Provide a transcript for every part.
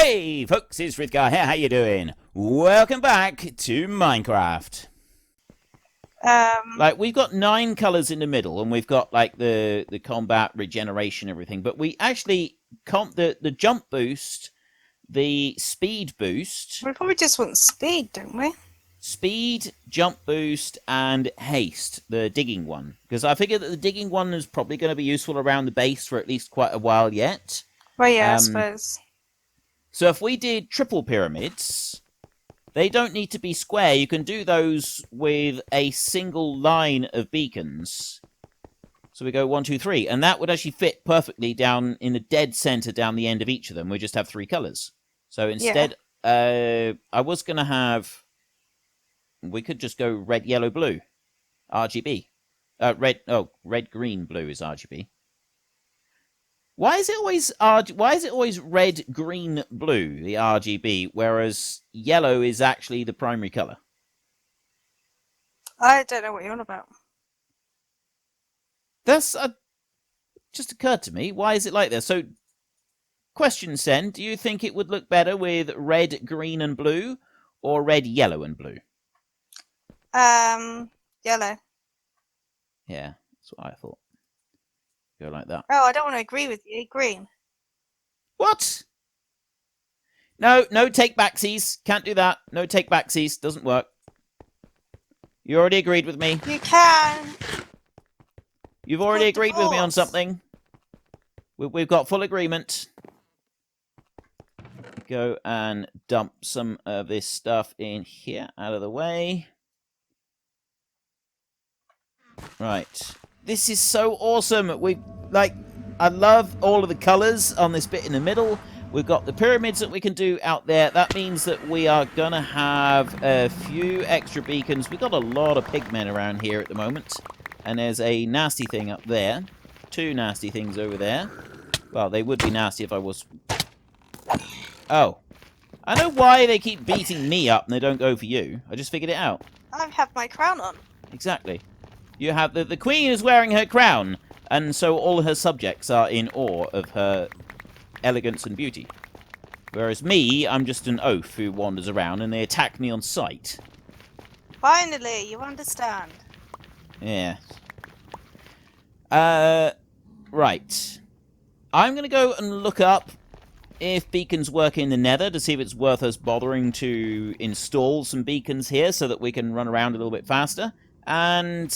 Hey folks, it's Frithgar here, how you doing? Welcome back to Minecraft. Like, we've got 9 colours in the middle, and we've got, like, the combat, regeneration, everything, but we actually comp the jump boost, the speed boost. We probably just want speed, don't we? Speed, jump boost, and haste, the digging one. Because I figure that the digging one is probably going to be useful around the base for at least quite a while yet. Well, yeah, I suppose. So if we did triple pyramids, they don't need to be square. You can do those with a single line of beacons. So we go 1, 2, 3. And that would actually fit perfectly down in the dead center down the end of each of them. We just have 3 colors. So instead, I was going to have... We could just go red, yellow, blue. RGB. Red, green, blue is RGB. Why is it always red, green, blue, the RGB, whereas yellow is actually the primary color? I don't know what you're on about. That's just occurred to me. Why is it like that? So, question, Sen, do you think it would look better with red, green, and blue, or red, yellow, and blue? Yellow. Yeah, that's what I thought. Go like that. Oh, I don't want to agree with you. Green. What? No take backsies. Can't do that. No take backsies. Doesn't work. You already agreed with me. You can. You've already agreed with me on something. We've got full agreement. Go and dump some of this stuff in here, out of the way. Right. This is so awesome. I love all of the colors on this bit in the middle. We've got the pyramids that we can do out there. That means that we are going to have a few extra beacons. We've got a lot of pigmen around here at the moment. And there's a nasty thing up there. 2 nasty things over there. Well, they would be nasty if I was... Oh. I know why they keep beating me up and they don't go for you. I just figured it out. I have my crown on. Exactly. You have the queen is wearing her crown, and so all her subjects are in awe of her elegance and beauty. Whereas me, I'm just an oaf who wanders around, and they attack me on sight. Finally, you understand. Yeah. Right. I'm going to go and look up if beacons work in the Nether to see if it's worth us bothering to install some beacons here so that we can run around a little bit faster. And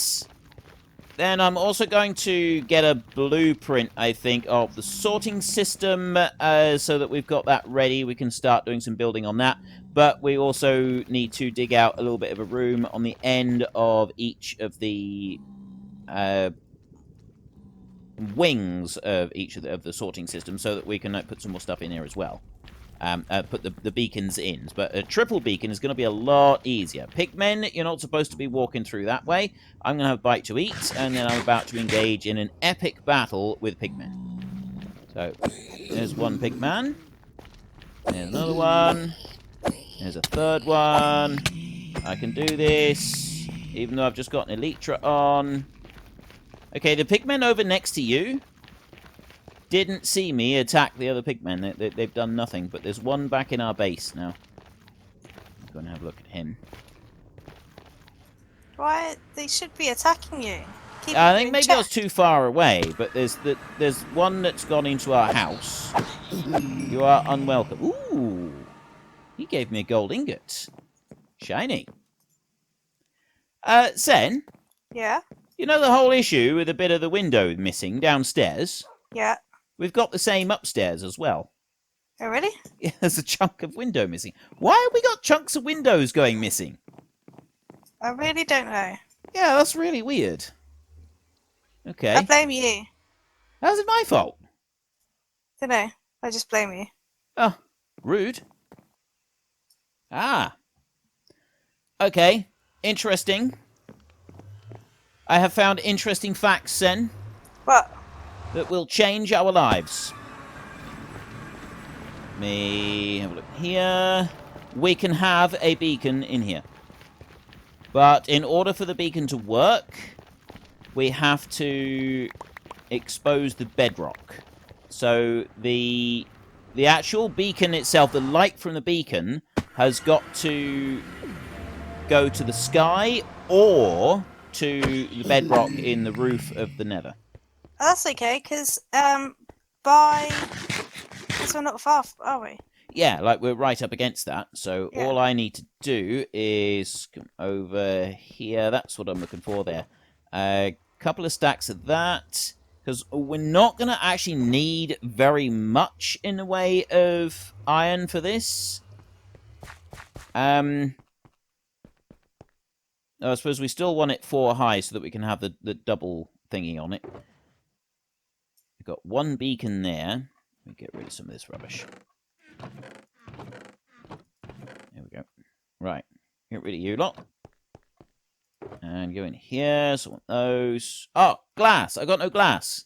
then I'm also going to get a blueprint, I think, of the sorting system so that we've got that ready. We can start doing some building on that. But we also need to dig out a little bit of a room on the end of each of the wings of each of the sorting system so that we can put some more stuff in here as well. Put the beacons in. But a triple beacon is going to be a lot easier. Pigmen, you're not supposed to be walking through that way. I'm going to have a bite to eat, and then I'm about to engage in an epic battle with pigmen. So, there's one pigman. There's another one. There's a third one. I can do this, even though I've just got an elytra on. Okay, the pigmen over next to you didn't see me attack the other pigmen. They've done nothing, but there's one back in our base now. I'm going to have a look at him. Why? They should be attacking you. I think maybe I was too far away, but there's one that's gone into our house. You are unwelcome. Ooh! He gave me a gold ingot. Shiny. Sen? Yeah? You know the whole issue with a bit of the window missing downstairs? Yeah. We've got the same upstairs as well. Oh, really? Yeah, there's a chunk of window missing. Why have we got chunks of windows going missing? I really don't know. Yeah, that's really weird. Okay. I blame you. How's it my fault? Don't know. I just blame you. Oh, rude. Ah. Okay, interesting. I have found interesting facts, Sen. What? That will change our lives. Let me have a look here. We can have a beacon in here. But in order for the beacon to work, we have to expose the bedrock. So the the actual beacon itself, the light from the beacon, has got to go to the sky or to the bedrock in the roof of the Nether. Oh, that's okay, because by because we're not far, are we? Yeah, like we're right up against that. So Yeah. all I need to do is come over here. That's what I'm looking for there. A couple of stacks of that. Because we're not going to actually need very much in the way of iron for this. I suppose we still want it 4 high so that we can have the double thingy on it. We've got 1 beacon there. Let me get rid of some of this rubbish. There we go. Right. Get rid of you lot. And go in here. So I want those. Oh, glass. I got no glass.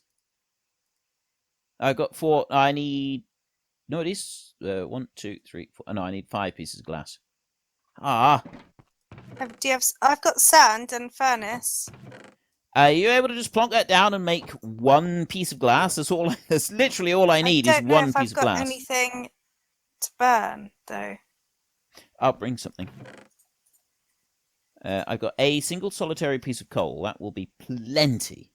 I got 4. I need... No, it is 1, 2, 3, 4. No, I need 5 pieces of glass. Ah. Do you have? I've got sand and furnace. Are you able to just plonk that down and make 1 piece of glass? That's all. That's literally all I need is 1 piece of glass. I've got anything to burn though. I'll bring something. I've got a single solitary piece of coal. That will be plenty.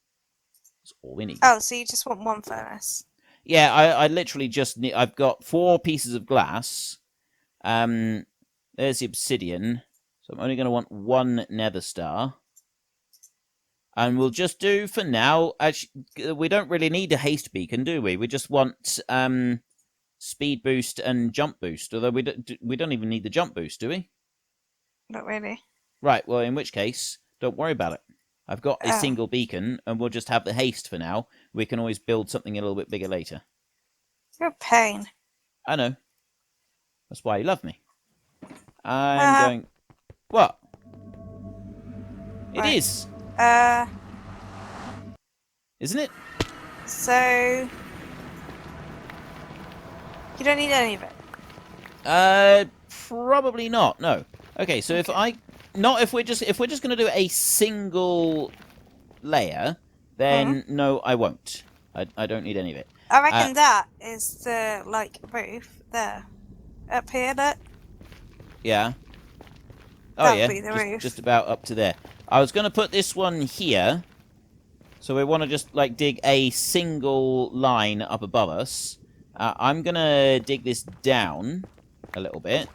That's all we need. Oh, so you just want 1 furnace? Yeah, I literally just need... I've got 4 pieces of glass. There's the obsidian. So I'm only going to want 1 nether star. And we'll just do, for now... Actually, we don't really need a haste beacon, do we? We just want speed boost and jump boost. Although we don't even need the jump boost, do we? Not really. Right, well, in which case, don't worry about it. I've got a single beacon, and we'll just have the haste for now. We can always build something a little bit bigger later. You're a pain. I know. That's why you love me. I'm going... What? It is. Isn't it? So... You don't need any of it? Probably not, no. Okay, so if I... Not if we're just going to do a single layer, then no, I won't. I don't need any of it. I reckon that is the, like, roof there. Up here, look. Yeah. Oh, That'll yeah. be the roof. Just about up to there. I was going to put this one here. So we want to just, like, dig a single line up above us. I'm going to dig this down a little bit.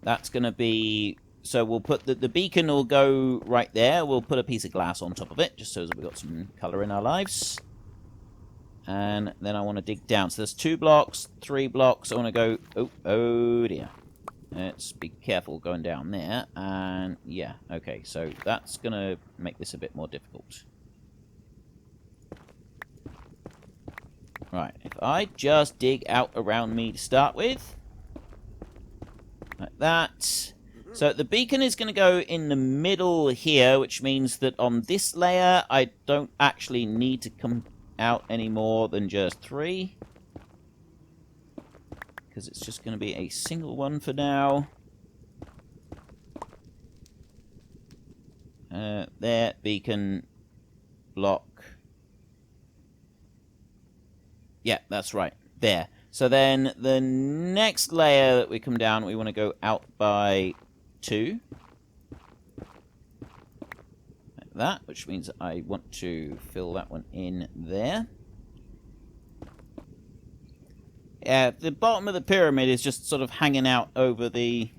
That's going to be... So we'll put the beacon will go right there. We'll put a piece of glass on top of it, just so that we've got some colour in our lives. And then I want to dig down. So there's 2 blocks, 3 blocks. I want to go... Oh dear. Let's be careful going down there. And yeah, okay. So that's going to make this a bit more difficult. Right. If I just dig out around me to start with. Like that. So the beacon is going to go in the middle here, which means that on this layer, I don't actually need to come out any more than just 3. Because it's just going to be a single one for now. There, beacon, block. Yeah, that's right. There. So then the next layer that we come down, we want to go out by 2. Like that, which means I want to fill that one in there. Yeah, the bottom of the pyramid is just sort of hanging out over the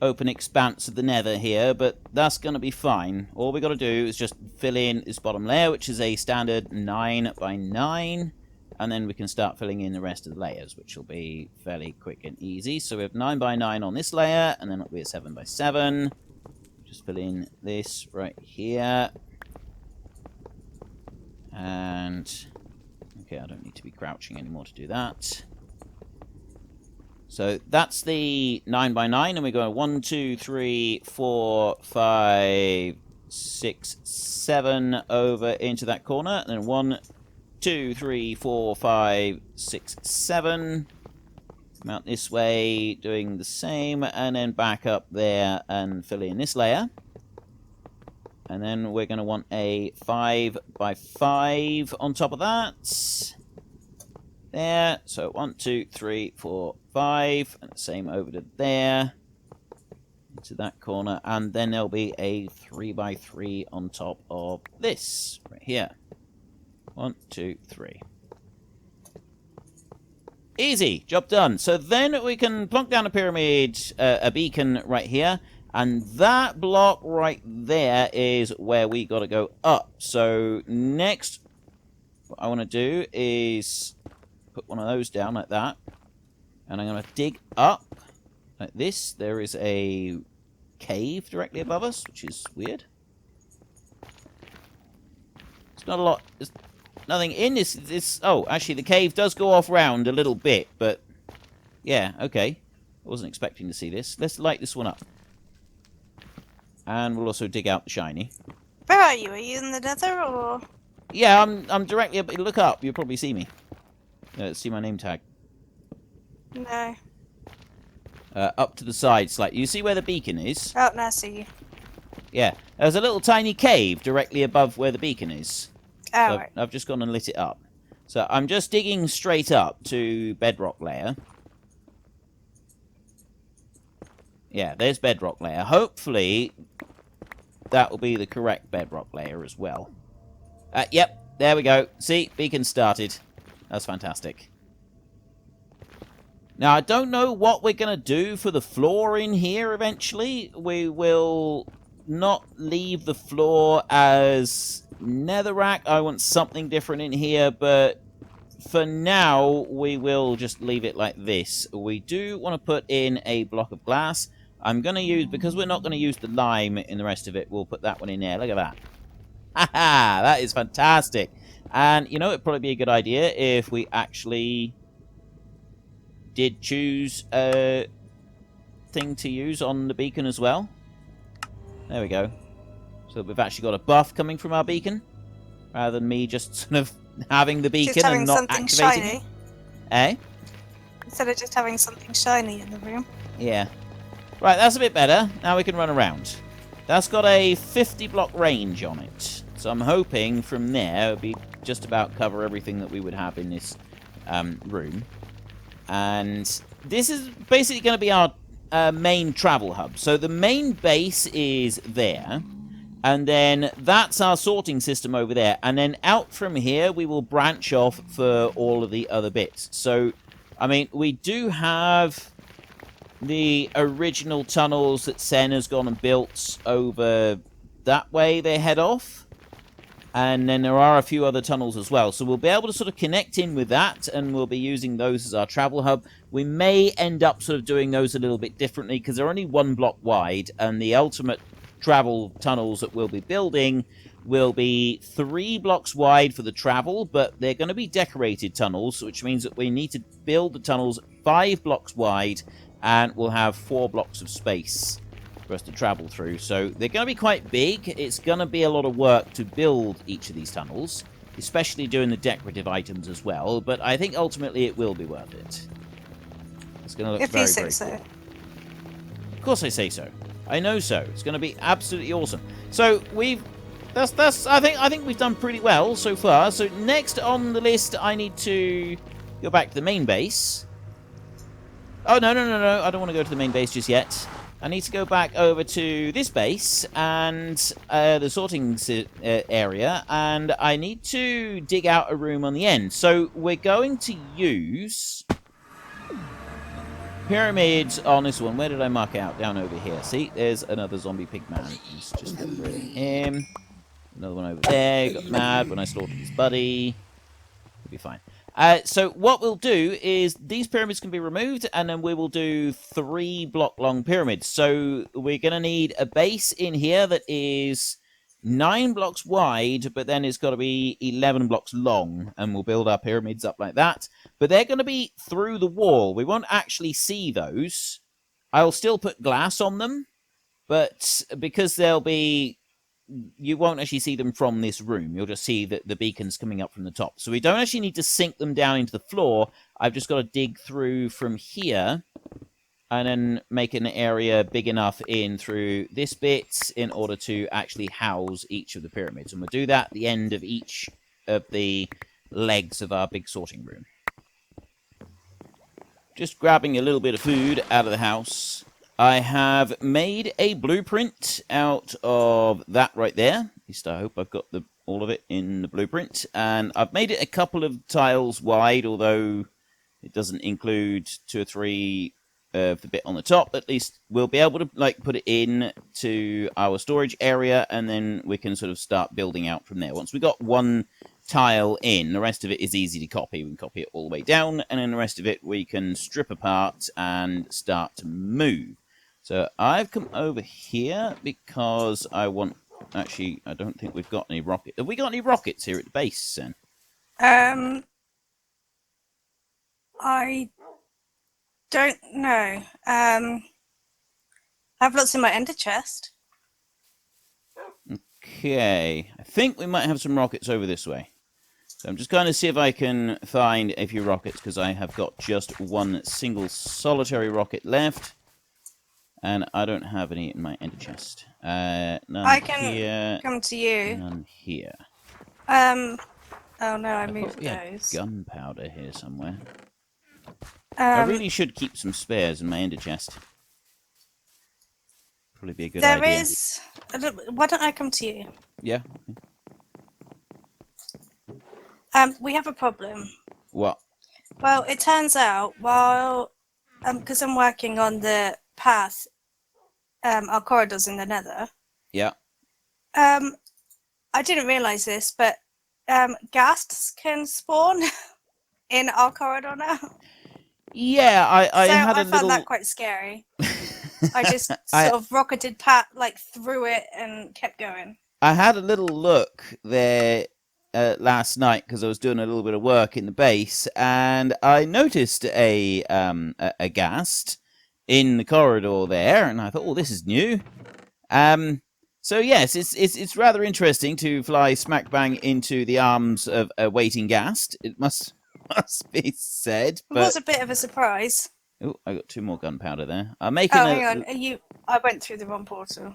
open expanse of the nether here, but that's going to be fine. All we got to do is just fill in this bottom layer, which is a standard 9 by 9. And then we can start filling in the rest of the layers, which will be fairly quick and easy. So we have 9 by 9 on this layer, and then it'll be a 7 by 7. Just fill in this right here. And... okay, I don't need to be crouching anymore to do that. So that's the 9 by 9, and we go 1, 2, 3, 4, 5, 6, 7 over into that corner, and then 1, 2, 3, 4, 5, 6, 7. Come out this way, doing the same, and then back up there and fill in this layer. And then we're going to want a 5 by 5 on top of that. there. So 1, 2, 3, 4, 5. And the same over to there. Into that corner. And then there'll be a 3x3 on top of this. Right here. 1, 2, 3. Easy. Job done. So then we can plonk down a pyramid, a beacon right here. And that block right there is where we got to go up. So next, what I want to do is put one of those down like that. And I'm going to dig up like this. There is a cave directly above us, which is weird. It's not a lot. There's nothing in this. Oh, actually, the cave does go off round a little bit, but yeah, okay. I wasn't expecting to see this. Let's light this one up. And we'll also dig out the shiny. Where are you? Are you in the Nether or? Yeah, I'm directly up. Look up. You'll probably see me. See my name tag. No. Up to the side slightly. You see where the beacon is? Oh, no, I see you. Yeah. There's a little tiny cave directly above where the beacon is. Oh, So right. I've just gone and lit it up. So I'm just digging straight up to bedrock layer. Yeah, there's bedrock layer. Hopefully, that will be the correct bedrock layer as well. Yep, there we go. See, beacon started. That's fantastic. Now, I don't know what we're going to do for the floor in here eventually. We will not leave the floor as netherrack. I want something different in here, but for now, we will just leave it like this. We do want to put in a block of glass. I'm going to use, because we're not going to use the lime in the rest of it, we'll put that one in there. Look at that. Haha, that is fantastic. And, you know, it'd probably be a good idea if we actually did choose a thing to use on the beacon as well. There we go. So we've actually got a buff coming from our beacon, rather than me just sort of having the beacon Just having and not something activating shiny. it. Eh? Instead of just having something shiny in the room. Yeah. Right, that's a bit better. Now we can run around. That's got a 50 block range on it. So I'm hoping from there it'll be just about cover everything that we would have in this room. And this is basically going to be our main travel hub. So the main base is there. And then that's our sorting system over there. And then out from here, we will branch off for all of the other bits. So, I mean, we do have the original tunnels that Sen has gone and built over that way they head off. And then there are a few other tunnels as well. So we'll be able to sort of connect in with that, and we'll be using those as our travel hub. We may end up sort of doing those a little bit differently, because they're only 1 block wide, and the ultimate travel tunnels that we'll be building will be 3 blocks wide for the travel, but they're going to be decorated tunnels, which means that we need to build the tunnels 5 blocks wide, and we'll have 4 blocks of space for us to travel through. So they're going to be quite big. It's going to be a lot of work to build each of these tunnels, especially doing the decorative items as well, but I think ultimately it will be worth it. It's going to look If very, you say very so. cool. Of course I say so. I know so. It's going to be absolutely awesome. So I think we've done pretty well so far. So next on the list, I need to go back to the main base. Oh, no. I don't want to go to the main base just yet. I need to go back over to this base and the sorting area, and I need to dig out a room on the end. So we're going to use pyramids on this one. Where did I mark out? Down over here. See, there's another zombie pigman. Let's just get rid of him. Another one over there. He got mad when I slaughtered his buddy. He'll be fine. So what we'll do is these pyramids can be removed, and then we will do 3 block long pyramids. So we're going to need a base in here that is 9 blocks wide, but then it's got to be 11 blocks long, and we'll build our pyramids up like that. But they're going to be through the wall. We won't actually see those. I'll still put glass on them, but because they'll be... you won't actually see them from this room. You'll just see the beacons coming up from the top. So we don't actually need to sink them down into the floor. I've just got to dig through from here and then make an area big enough in through this bit in order to actually house each of the pyramids. And we'll do that at the end of each of the legs of our big sorting room. just grabbing a little bit of food out of the house. I have made a blueprint out of that right there. At least I hope I've got all of it in the blueprint. And I've made it a couple of tiles wide, although it doesn't include 2 or 3 of the bit on the top. At least we'll be able to put it in to our storage area, and then we can sort of start building out from there. Once we got one tile in, the rest of it is easy to copy. We can copy it all the way down, and then the rest of it we can strip apart and start to move. So I've come over here because I want... Actually, I don't think we've got any rockets. Have we got any rockets here at the base, then? I don't know. I have lots in my ender chest. Okay. I think we might have some rockets over this way. So I'm just going to see if I can find a few rockets, because I have got just one single solitary rocket left. And I don't have any in my ender chest. None I can here, come to you. none here. Oh no, I I moved thought we had those. gunpowder here somewhere. I really should keep some spares in my ender chest. Probably be a good idea. There is... Why don't I come to you? Yeah. We have a problem. What? Well, it turns out while... because I'm working on the path, our corridors in the Nether. Yeah. I didn't realise this, but ghasts can spawn in our corridor now. Yeah, I so had a I little... found that quite scary. I just sort of rocketed through it and kept going. I had a little look there last night because I was doing a little bit of work in the base, and I noticed a ghast in the corridor there, and I thought, oh, this is new. So yes, it's rather interesting to fly smack bang into the arms of a waiting ghast. It must be said. But... It was a bit of a surprise. Oh, I got 2 more gunpowder there. I'm making hang on. I went through the wrong portal.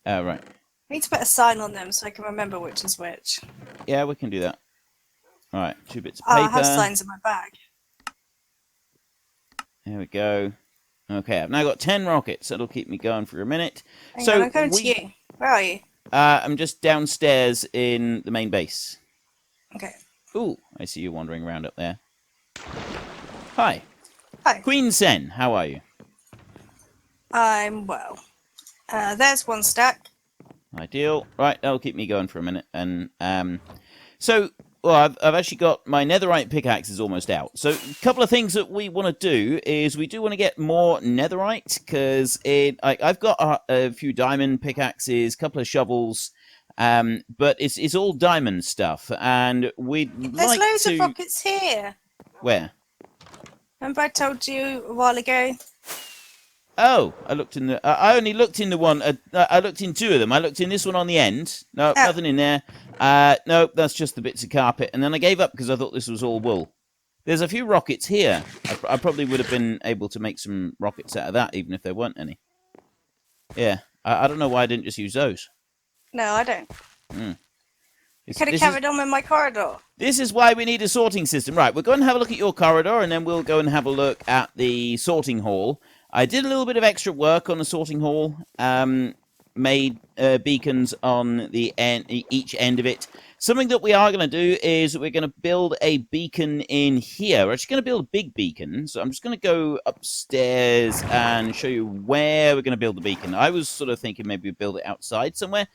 Oh, right. I need to put a sign on them so I can remember which is which. Yeah, we can do that. All right, 2 bits of paper. I have signs in my bag. There we go. Okay, I've now got 10 rockets. That'll keep me going for a minute. Hang on, I'm going to you. Where are you? I'm just downstairs in the main base. Okay. Ooh, I see you wandering around up there. Hi. Hi. Queen Sen, how are you? I'm well. There's 1 stack. Ideal. Right, that'll keep me going for a minute. And so, well, I've actually got my netherite pickaxe is almost out. So, a couple of things that we want to do is we do want to get more netherite, because I've got a few diamond pickaxes, a couple of shovels, but it's all diamond stuff, and There's loads of rockets here. Where? Remember I told you a while ago? Oh, I looked in the... I only looked in the one... I looked in 2 of them. I looked in this one on the end. No, nothing in there. No, that's just the bits of carpet. And then I gave up because I thought this was all wool. There's a few rockets here. I probably would have been able to make some rockets out of that, even if there weren't any. Yeah, I don't know why I didn't just use those. No, I don't. Could have carried on with my corridor. This is why we need a sorting system. Right, we're going to have a look at your corridor, and then we'll go and have a look at the sorting hall. I did a little bit of extra work on the sorting hall, made beacons on the each end of it. Something that we are going to do is we're going to build a beacon in here. We're actually going to build a big beacon, so I'm just going to go upstairs and show you where we're going to build the beacon. I was sort of thinking maybe we build it outside somewhere.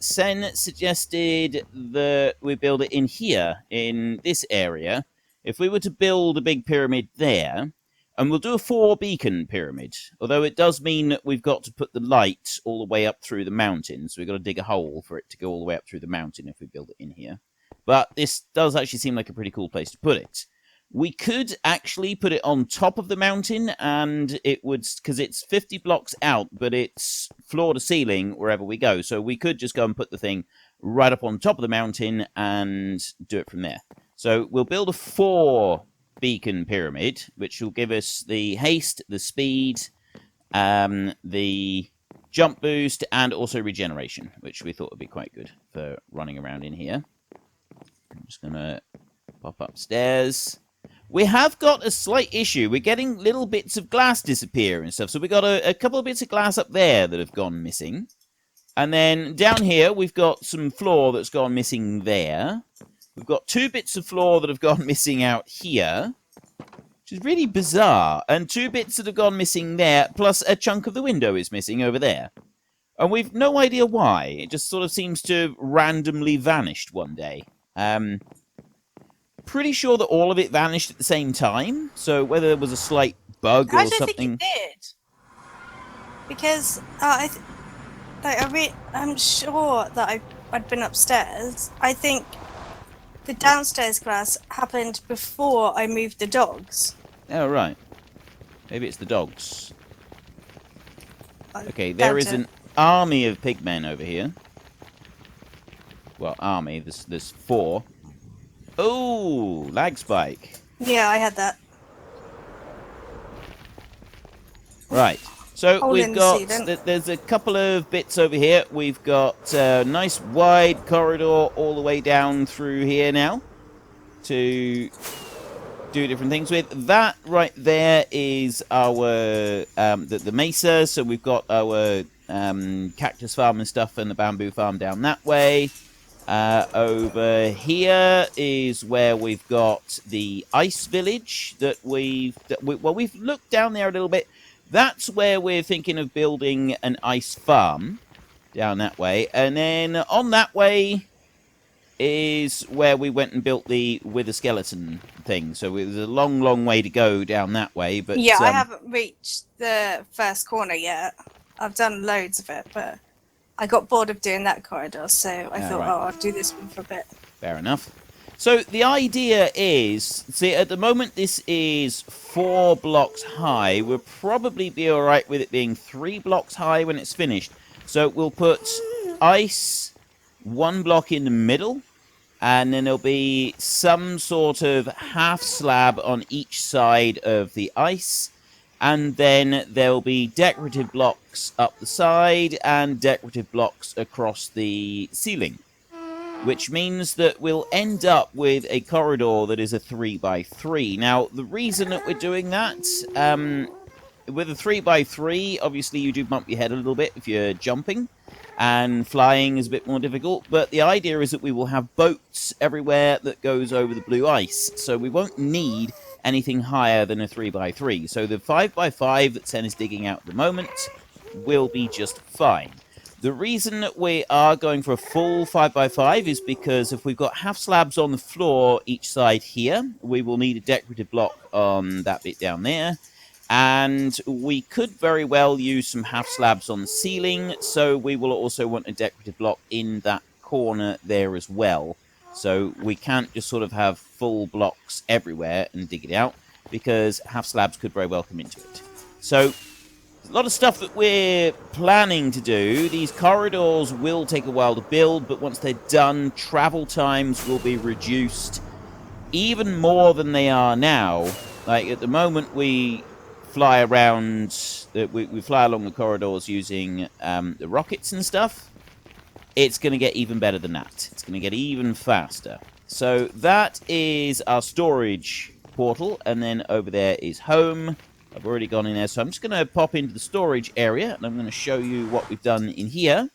Sen suggested that we build it in here, in this area. If we were to build a big pyramid there... And we'll do a 4 beacon pyramid, although it does mean that we've got to put the light all the way up through the mountain. So we've got to dig a hole for it to go all the way up through the mountain if we build it in here. But this does actually seem like a pretty cool place to put it. We could actually put it on top of the mountain, and it would, because it's 50 blocks out, but it's floor to ceiling wherever we go. So we could just go and put the thing right up on top of the mountain and do it from there. So we'll build a 4 beacon pyramid, which will give us the haste, the speed, the jump boost, and also regeneration, which we thought would be quite good for running around in here. I'm just going to pop upstairs. We have got a slight issue. We're getting little bits of glass disappear and stuff. So we got a couple of bits of glass up there that have gone missing. And then down here, we've got some floor that's gone missing there. We've got 2 bits of floor that have gone missing out here, which is really bizarre. And 2 bits that have gone missing there, plus a chunk of the window is missing over there. And we've no idea why. It just sort of seems to have randomly vanished one day. Pretty sure that all of it vanished at the same time. So whether there was a slight bug or something. I don't think it did. Because I'm sure that I'd been upstairs. I think the downstairs glass happened before I moved the dogs. Oh, right. Maybe it's the dogs. Okay, there is an army of pigmen over here. Well, army. There's 4. Oh, lag spike. Yeah, I had that. Right. So Hole we've got, there's a couple of bits over here. We've got a nice wide corridor all the way down through here now to do different things with. That right there is our, the mesa. So we've got our cactus farm and stuff and the bamboo farm down that way. Over here is where we've got the ice village that we've looked down there a little bit. That's where we're thinking of building an ice farm down that way. And then on that way is where we went and built the wither skeleton thing. So it was a long, long way to go down that way. But yeah, I haven't reached the first corner yet. I've done loads of it, but I got bored of doing that corridor, so I thought, I'll do this one for a bit. Fair enough. So the idea is, see, at the moment this is 4 blocks high. We'll probably be all right with it being 3 blocks high when it's finished. So we'll put ice 1 block in the middle, and then there'll be some sort of half slab on each side of the ice. And then there'll be decorative blocks up the side and decorative blocks across the ceiling. Which means that we'll end up with a corridor that is a 3x3. Now, the reason that we're doing that, with a 3x3, obviously you do bump your head a little bit if you're jumping. And flying is a bit more difficult. But the idea is that we will have boats everywhere that goes over the blue ice. So we won't need anything higher than a 3x3. So the 5x5 that Sen is digging out at the moment will be just fine. The reason that we are going for a full 5x5 is because if we've got half slabs on the floor each side here, we will need a decorative block on that bit down there. And we could very well use some half slabs on the ceiling, so we will also want a decorative block in that corner there as well. So we can't just sort of have full blocks everywhere and dig it out, because half slabs could very well come into it. So a lot of stuff that we're planning to do. These corridors will take a while to build, but once they're done, travel times will be reduced even more than they are now. Like at the moment, we fly around, we fly along the corridors using the rockets and stuff. It's going to get even better than that. It's going to get even faster. So that is our storage portal, and then over there is home. I've already gone in there, so I'm just going to pop into the storage area, and I'm going to show you what we've done in here.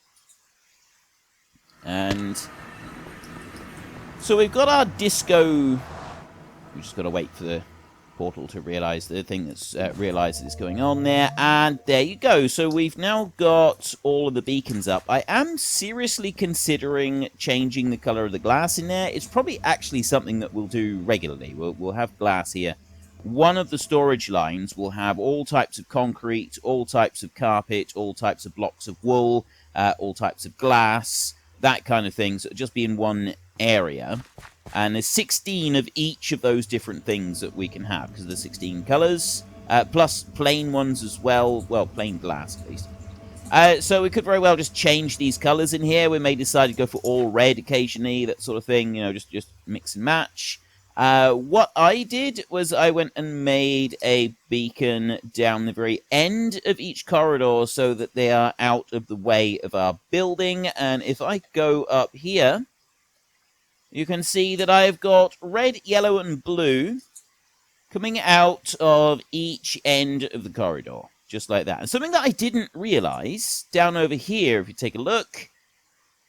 And so we've got our disco. We've just got to wait for the portal to realize the thing that's realized that it's going on there, and there you go. So we've now got all of the beacons up. I am seriously considering changing the color of the glass in there. It's probably actually something that we'll do regularly. We'll have glass here. One of the storage lines will have all types of concrete, all types of carpet, all types of blocks of wool, all types of glass, that kind of thing. So it'll just be in one area. And there's 16 of each of those different things that we can have, because there's 16 colors, plus plain ones as well. Well, plain glass, at least. So we could very well just change these colors in here. We may decide to go for all red occasionally, that sort of thing, you know, just mix and match. What I did was I went and made a beacon down the very end of each corridor so that they are out of the way of our building. And if I go up here, you can see that I've got red, yellow, and blue coming out of each end of the corridor, just like that. And something that I didn't realize, down over here, if you take a look,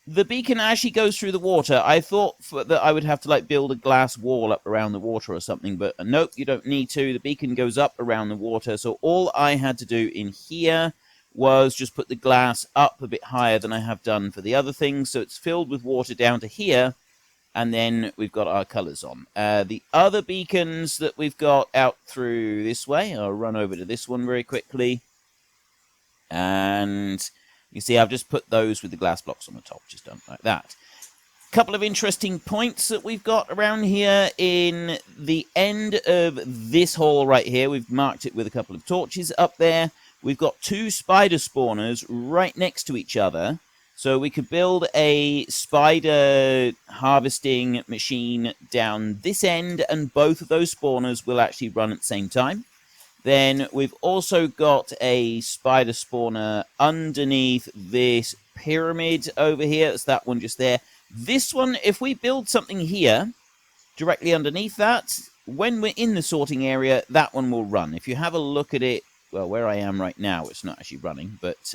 the beacon actually goes through the water. I thought that I would have to like build a glass wall up around the water or something, but nope, you don't need to. The beacon goes up around the water, so all I had to do in here was just put the glass up a bit higher than I have done for the other things, so it's filled with water down to here, and then we've got our colours on. The other beacons that we've got out through this way, I'll run over to this one very quickly, and you see I've just put those with the glass blocks on the top, just done like that. Couple of interesting points that we've got around here in the end of this hall right here. We've marked it with a couple of torches up there. We've got 2 spider spawners right next to each other, so we could build a spider harvesting machine down this end, and both of those spawners will actually run at the same time. Then we've also got a spider spawner underneath this pyramid over here. It's that one just there. This one, if we build something here, directly underneath that, when we're in the sorting area, that one will run. If you have a look at it, well, where I am right now, it's not actually running, but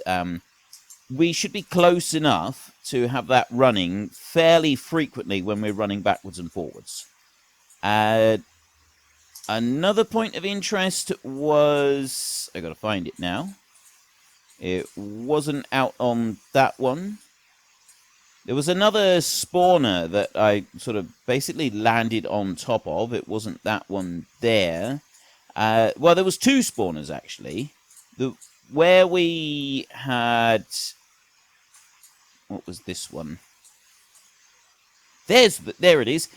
we should be close enough to have that running fairly frequently when we're running backwards and forwards. Another point of interest was, I gotta find it now. It wasn't out on that one. There was another spawner that I sort of basically landed on top of. It wasn't that one there. Well, there was 2 spawners, actually. Where we had... What was this one? There it is.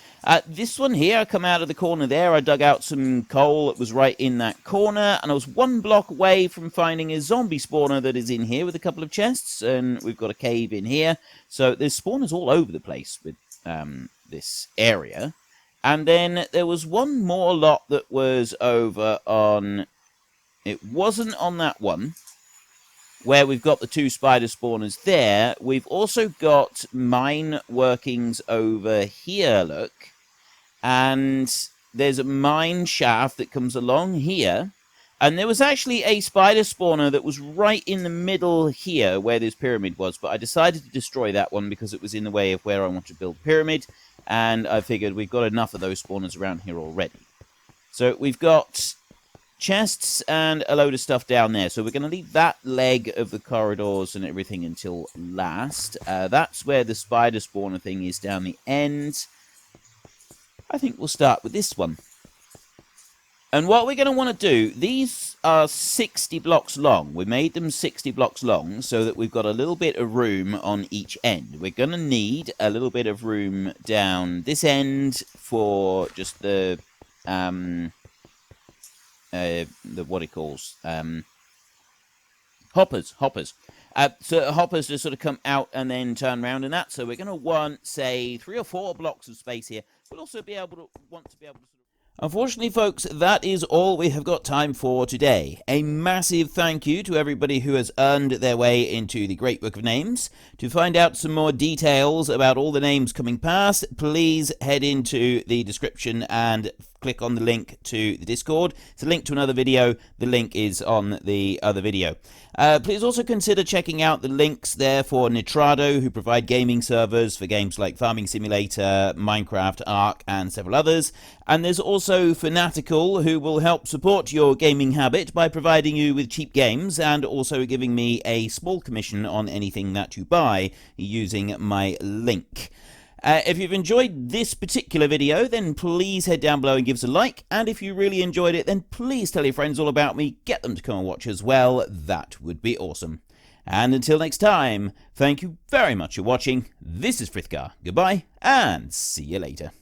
This one here, I come out of the corner there. I dug out some coal that was right in that corner, and I was 1 block away from finding a zombie spawner that is in here with a couple of chests, and we've got a cave in here. So there's spawners all over the place with this area. And then there was one more lot that was over on... It wasn't on that one, where we've got the 2 spider spawners there. We've also got mine workings over here, look. And there's a mine shaft that comes along here. And there was actually a spider spawner that was right in the middle here, where this pyramid was. But I decided to destroy that one because it was in the way of where I want to build pyramid. And I figured we've got enough of those spawners around here already. So we've got chests and a load of stuff down there. So we're going to leave that leg of the corridors and everything until last. That's where the spider spawner thing is down the end. I think we'll start with this one. And what we're going to want to do, these are 60 blocks long. We made them 60 blocks long so that we've got a little bit of room on each end. We're going to need a little bit of room down this end for just the what it calls hoppers. So hoppers just sort of come out and then turn around and that. So we're going to want, say, 3 or 4 blocks of space here. We'll also want to be able to... Unfortunately, folks, that is all we have got time for today. A massive thank you to everybody who has earned their way into the Great Book of Names. To find out some more details about all the names coming past, please head into the description and click on the link to the Discord. It's a link to another video. The link is on the other video. Please also consider checking out the links there for Nitrado, who provide gaming servers for games like Farming Simulator, Minecraft, Ark, and several others. And there's also Fanatical, who will help support your gaming habit by providing you with cheap games and also giving me a small commission on anything that you buy using my link. If you've enjoyed this particular video, then please head down below and give us a like. And if you really enjoyed it, then please tell your friends all about me. Get them to come and watch as well. That would be awesome. And until next time, thank you very much for watching. This is Frithgar. Goodbye, and see you later.